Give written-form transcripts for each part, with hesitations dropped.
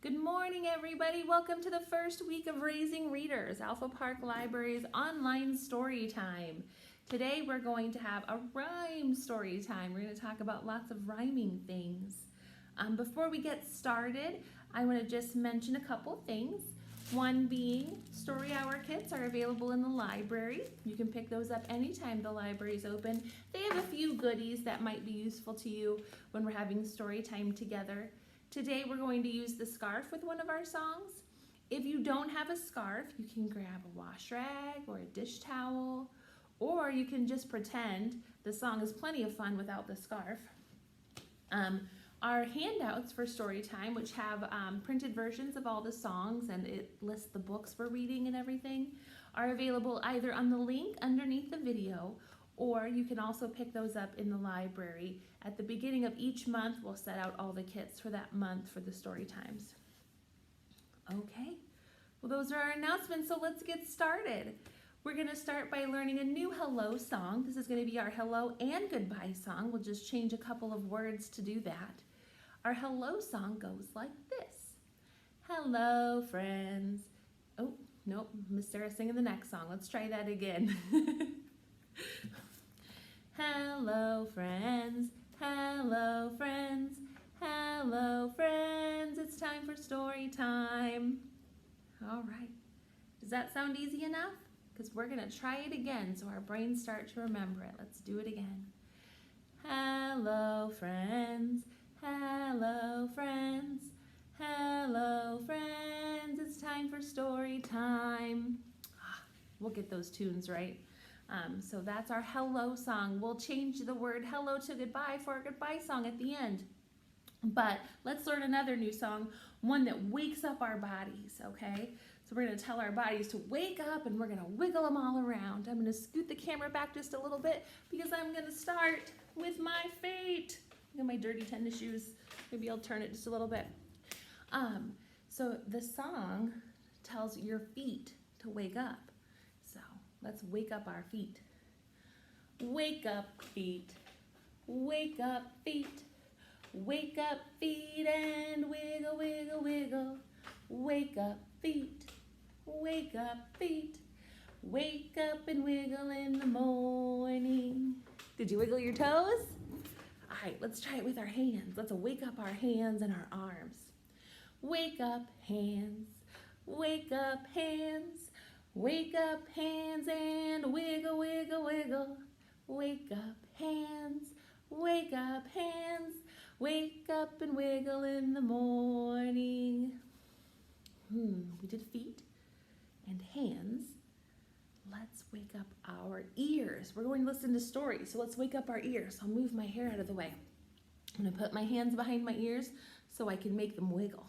Good morning, everybody. Welcome to the first week of Raising Readers, Alpha Park Library's online story time. Today we're going to have a rhyme story time. We're going to talk about lots of rhyming things. Before we get started, I want to just mention a couple things. One being Story Hour kits are available in the library. You can pick those up anytime the library is open. They have a few goodies that might be useful to you when we're having story time together. Today we're going to use the scarf with one of our songs. If you don't have a scarf, you can grab a wash rag or a dish towel, or you can just pretend the song is plenty of fun without the scarf. Our handouts for story time, which have printed versions of all the songs and it lists the books we're reading and everything, are available either on the link underneath the video, or you can also pick those up in the library. At the beginning of each month, we'll set out all the kits for that month for the story times. Okay, well those are our announcements, so let's get started. We're going to start by learning a new hello song. This is going to be our hello and goodbye song. We'll just change a couple of words to do that. Our hello song goes like this. Hello, friends. Oh, nope, Miss Sarah singing the next song. Let's try that again. Hello, friends. Hello, friends. Hello, friends. It's time for story time. All right. Does that sound easy enough? Because we're going to try it again so our brains start to remember it. Let's do it again. Hello, friends. Hello, friends. Hello, friends. It's time for story time. We'll get those tunes right. So that's our hello song. We'll change the word hello to goodbye for our goodbye song at the end. But let's learn another new song, one that wakes up our bodies, okay? So we're going to tell our bodies to wake up and we're going to wiggle them all around. I'm going to scoot the camera back just a little bit because I'm going to start with my feet. Look at my dirty tennis shoes. Maybe I'll turn it just a little bit. So the song tells your feet to wake up. So let's wake up our feet. Wake up, feet. Wake up, feet. Wake up, feet, and wiggle, wiggle, wiggle. Wake up, feet. Wake up, feet. Wake up and wiggle in the morning. Did you wiggle your toes? All right, let's try it with our hands. Let's wake up our hands and our arms. Wake up, hands. Wake up, hands. Wake up, hands, and wiggle, wiggle, wiggle. Wake up, hands. Wake up, hands. Wake up and wiggle in the morning. We did feet and hands. Let's wake up our ears. We're going to listen to stories, so let's wake up our ears. I'll move my hair out of the way. I'm going to put my hands behind my ears so I can make them wiggle.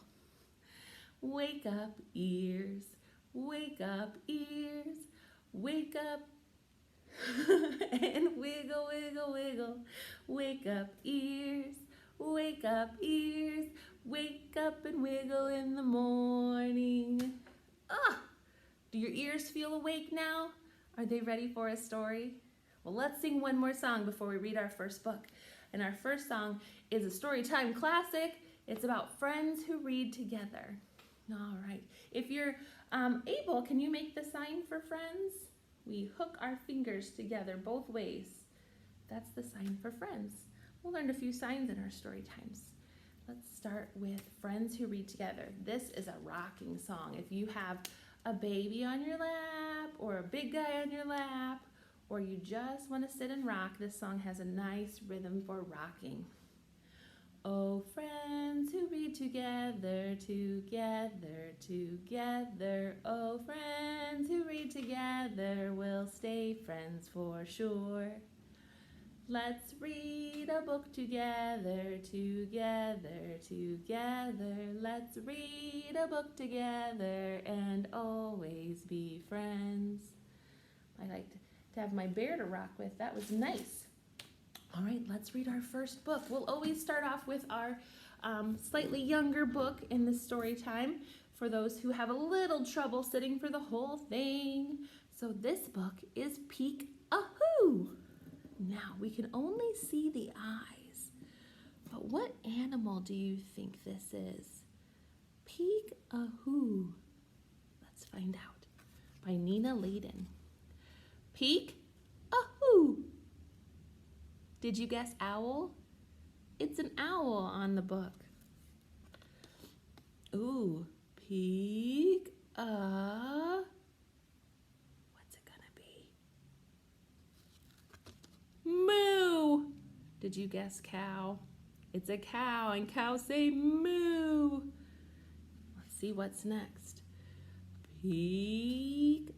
Wake up, ears. Wake up, ears. Wake up and wiggle, wiggle, wiggle. Wake up, ears. Wake up, ears. Wake up and wiggle in the morning. Do your ears feel awake now? Are they ready for a story? Well, let's sing one more song before we read our first book. And our first song is a storytime classic. It's about friends who read together. All right. If you're able, can you make the sign for friends? We hook our fingers together both ways. That's the sign for friends. We'll learn a few signs in our story times. Let's start with friends who read together. This is a rocking song. If you have a baby on your lap or a big guy on your lap, or you just want to sit and rock, this song has a nice rhythm for rocking. Oh, friends who read together, together, together. Oh, friends who read together will stay friends for sure. Let's read a book together, together, together. Let's read a book together and always be friends. I like to have my bear to rock with. That was nice. All right, let's read our first book. We'll always start off with our slightly younger book in the story time for those who have a little trouble sitting for the whole thing. So this book is Peek-a-Who. Now, we can only see the eyes, but what animal do you think this is? Peek-a-hoo. Let's find out. By Nina Laden. Peek-a-hoo. Did you guess owl? It's an owl on the book. Ooh, peek-a. What's it gonna be? Moo. Did you guess cow? It's a cow, and cows say moo. Let's see what's next. Peek-a.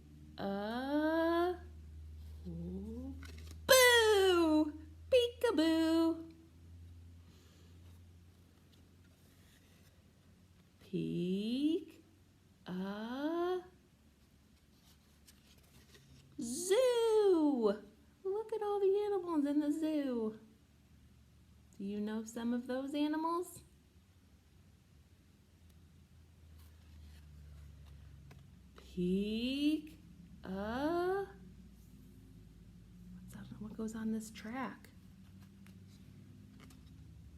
Boo! Peek-a-boo. Peek-a. Zoo! Look at all the animals in the zoo. Do you know some of those animals? Peek-a. What goes on this track?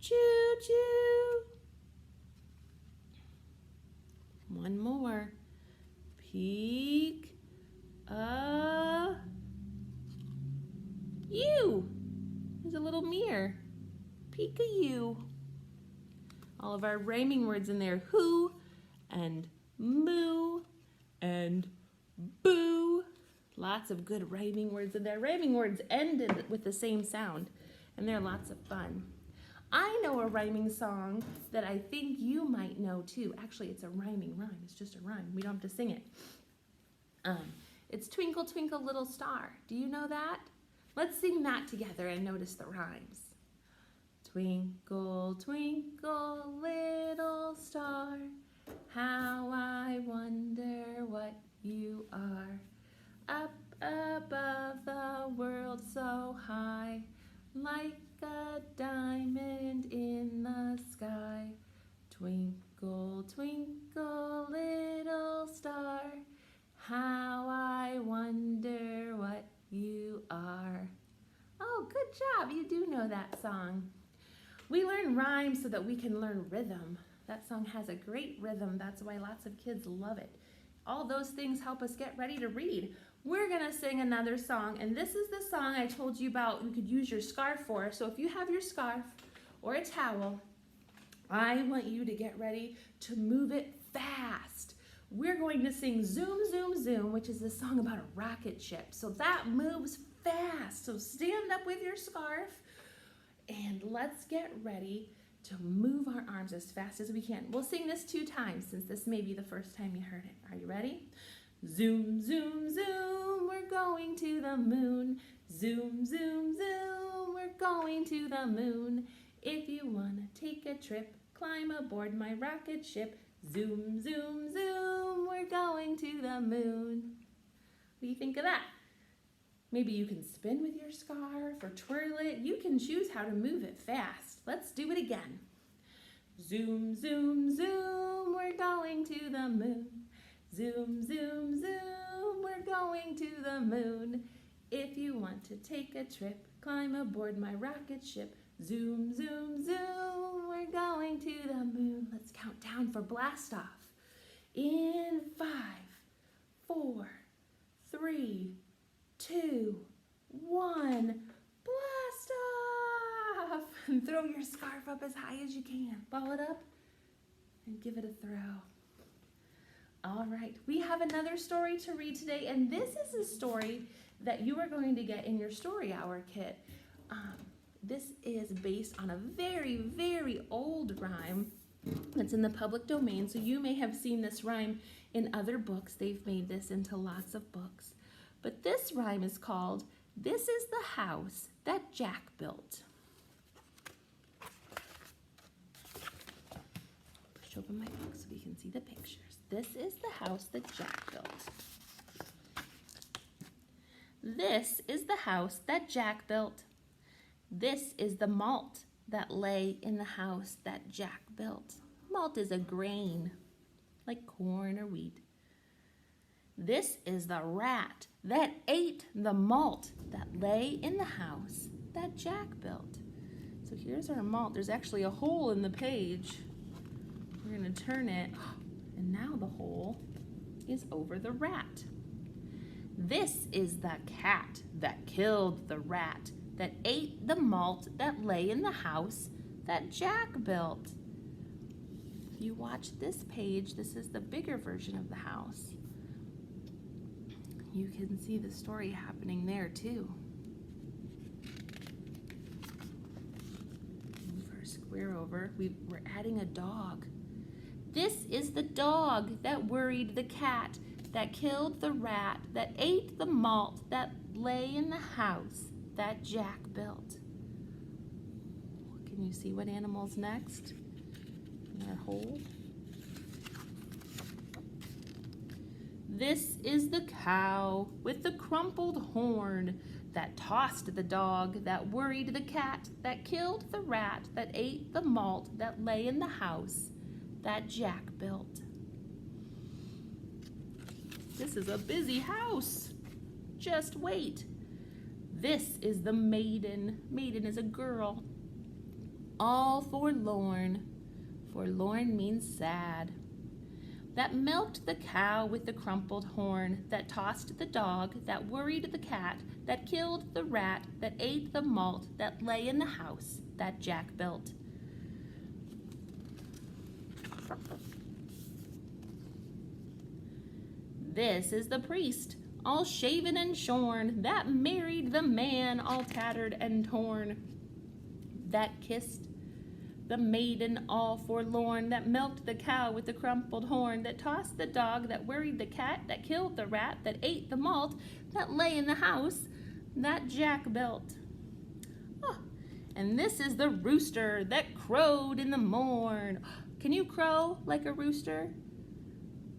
Choo-choo. One more. Peek-a. You. There's a little mirror. Peek-a-you. All of our rhyming words in there. Who and moo and boo. Lots of good rhyming words in there. Rhyming words ended with the same sound, and they're lots of fun. I know a rhyming song that I think you might know too. Actually, it's a rhyming rhyme. It's just a rhyme. We don't have to sing it. It's Twinkle, Twinkle, Little Star. Do you know that? Let's sing that together and notice the rhymes. Twinkle, twinkle, little star, how I wonder what you are. Up above the world so high, like a diamond in the sky. Twinkle, twinkle, little star, how I wonder what you are. Oh, good job. You do know that song. We learn rhymes so that we can learn rhythm. That song has a great rhythm. That's why lots of kids love it. All those things help us get ready to read. We're going to sing another song, and this is the song I told you about you could use your scarf for. So if you have your scarf or a towel, I want you to get ready to move it fast. We're going to sing Zoom, Zoom, Zoom, which is a song about a rocket ship. So that moves fast. So stand up with your scarf, and let's get ready to move our arms as fast as we can. We'll sing this 2 times since this may be the first time you heard it. Are you ready? Zoom, zoom, zoom, we're going to the moon. Zoom, zoom, zoom, we're going to the moon. If you want to take a trip, climb aboard my rocket ship. Zoom, zoom, zoom, we're going to the moon. What do you think of that? Maybe you can spin with your scarf or twirl it. You can choose how to move it fast. Let's do it again. Zoom, zoom, zoom, we're going to the moon. Zoom, zoom, zoom, we're going to the moon. If you want to take a trip, climb aboard my rocket ship. Zoom, zoom, zoom, we're going to the moon. Let's count down for blast off. In 5, 4, 3, 2, 1, blast off! And throw your scarf up as high as you can. Ball it up and give it a throw. All right, we have another story to read today, and this is a story that you are going to get in your Story Hour kit. This is based on a very, very old rhyme that's in the public domain, so you may have seen this rhyme in other books. They've made this into lots of books. But this rhyme is called, This is the House That Jack Built. Push open my book so we can see the pictures. This is the house that Jack built. This is the house that Jack built. This is the malt that lay in the house that Jack built. Malt is a grain, like corn or wheat. This is the rat that ate the malt that lay in the house that Jack built. So here's our malt. There's actually a hole in the page. We're going to turn it. And now the hole is over the rat. This is the cat that killed the rat, that ate the malt that lay in the house that Jack built. If you watch this page, this is the bigger version of the house. You can see the story happening there too. Move our square over. We're adding a dog. This is the dog that worried the cat, that killed the rat, that ate the malt that lay in the house that Jack built. Can you see what animal's next in our hole? This is the cow with the crumpled horn that tossed the dog, that worried the cat, that killed the rat, that ate the malt that lay in the house that Jack built. This is a busy house. Just wait. This is the maiden. Maiden is a girl. All forlorn. Forlorn means sad. That milked the cow with the crumpled horn, that tossed the dog, that worried the cat, that killed the rat, that ate the malt that lay in the house that Jack built. This is the priest, all shaven and shorn, that married the man, all tattered and torn, that kissed the maiden all forlorn, that milked the cow with the crumpled horn, that tossed the dog, that worried the cat, that killed the rat, that ate the malt that lay in the house that Jack built. Oh, and this is the rooster that crowed in the morn. Can you crow like a rooster?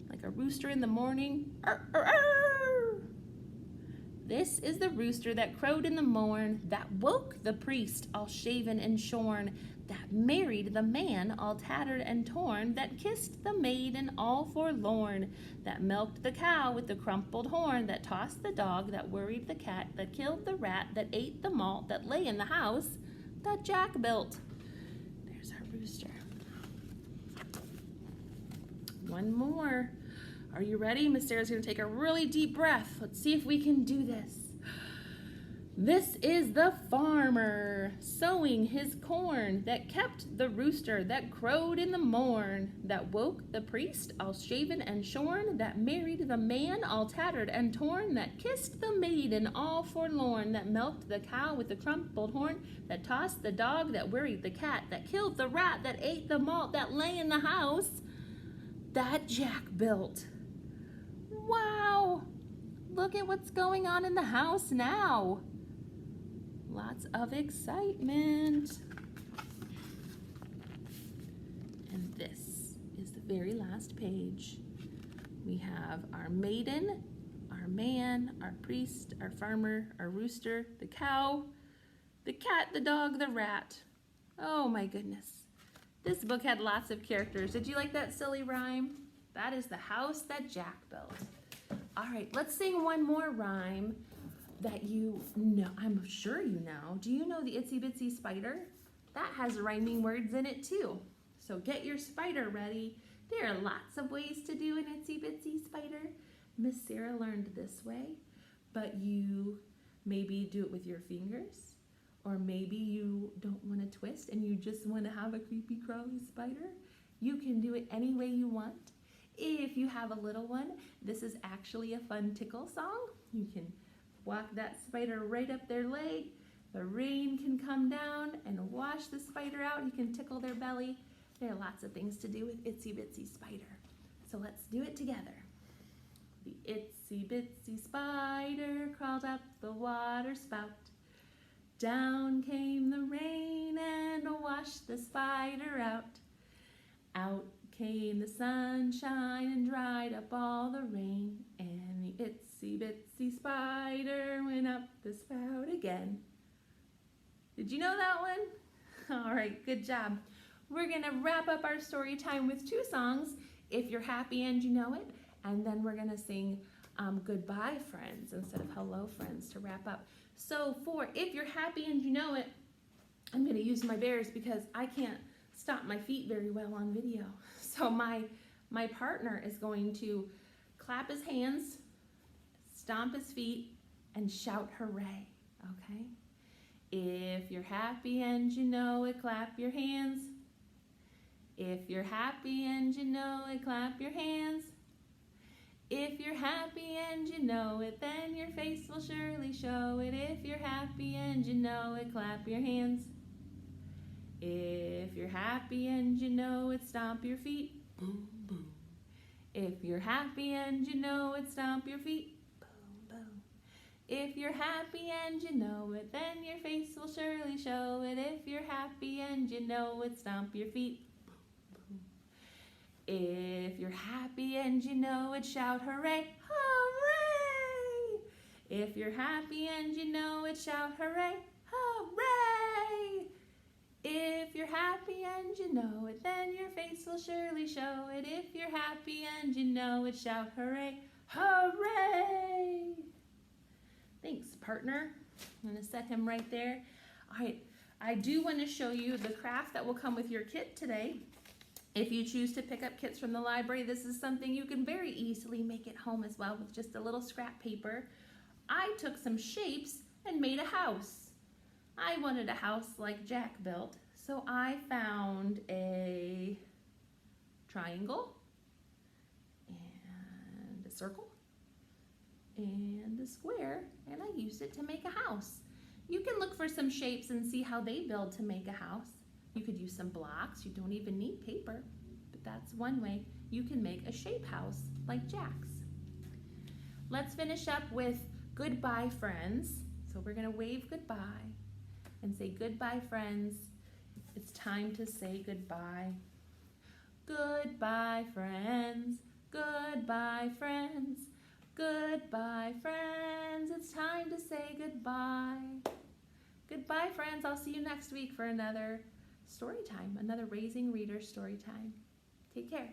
Like a rooster in the morning? Arr, arr, arr. This is the rooster that crowed in the morn, that woke the priest all shaven and shorn, that married the man all tattered and torn, that kissed the maiden all forlorn, that milked the cow with the crumpled horn, that tossed the dog, that worried the cat, that killed the rat, that ate the malt that lay in the house that Jack built. There's our rooster. One more. Are you ready? Miss Sarah's going to take a really deep breath. Let's see if we can do this. This is the farmer sowing his corn, that kept the rooster that crowed in the morn, that woke the priest all shaven and shorn, that married the man all tattered and torn, that kissed the maiden all forlorn, that milked the cow with the crumpled horn, that tossed the dog, that worried the cat, that killed the rat, that ate the malt that lay in the house that Jack built. Wow! Look at what's going on in the house now. Lots of excitement. And this is the very last page. We have our maiden, our man, our priest, our farmer, our rooster, the cow, the cat, the dog, the rat. Oh my goodness. This book had lots of characters. Did you like that silly rhyme? That is the house that Jack built. All right, let's sing one more rhyme that you know, I'm sure you know. Do you know the Itsy Bitsy Spider? That has rhyming words in it too. So get your spider ready. There are lots of ways to do an Itsy Bitsy Spider. Miss Sarah learned this way, but you maybe do it with your fingers, or maybe you don't want to twist and you just want to have a creepy crawly spider. You can do it any way you want. If you have a little one, this is actually a fun tickle song. You can walk that spider right up their leg. The rain can come down and wash the spider out. You can tickle their belly. There are lots of things to do with Itsy Bitsy Spider. So let's do it together. The itsy bitsy spider crawled up the water spout. Down came the rain and washed the spider out. Out came the sunshine and dried up all the rain, and the itsy bitsy spider went up the spout again. Did you know that one? All right, good job. We're gonna wrap up our story time with two songs, If You're Happy and You Know It, and then we're gonna sing Goodbye Friends instead of Hello Friends to wrap up. So for If You're Happy and You Know It, I'm gonna use my bears because I can't stop my feet very well on video. So my My partner is going to clap his hands, stomp his feet, and shout hooray, okay? If you're happy and you know it, clap your hands. If you're happy and you know it, clap your hands. If you're happy and you know it, then your face will surely show it. If you're happy and you know it, clap your hands. If you're happy and you know it, stomp your feet. Boom, boom. If you're happy and you know it, stomp your feet. Boom, boom. If you're happy and you know it, then your face will surely show it. If you're happy and you know it, stomp your feet. Boom, boom. If you're happy and you know it, shout hooray, hooray! If you're happy and you know it, shout hooray, hooray! If you're happy and you know it, then your face will surely show it. If you're happy and you know it, shout hooray, hooray! Thanks, partner. I'm going to set him right there. All right, I do want to show you the craft that will come with your kit today. If you choose to pick up kits from the library, this is something you can very easily make at home as well with just a little scrap paper. I took some shapes and made a house. I wanted a house like Jack built, so I found a triangle and a circle and a square, and I used it to make a house. You can look for some shapes and see how they build to make a house. You could use some blocks. You don't even need paper, but that's one way you can make a shape house like Jack's. Let's finish up with goodbye, friends. So we're gonna wave goodbye and say goodbye, friends. It's time to say goodbye. Goodbye, friends. Goodbye, friends. Goodbye, friends. It's time to say goodbye. Goodbye, friends. I'll see you next week for another story time, another Raising Readers story time. Take care.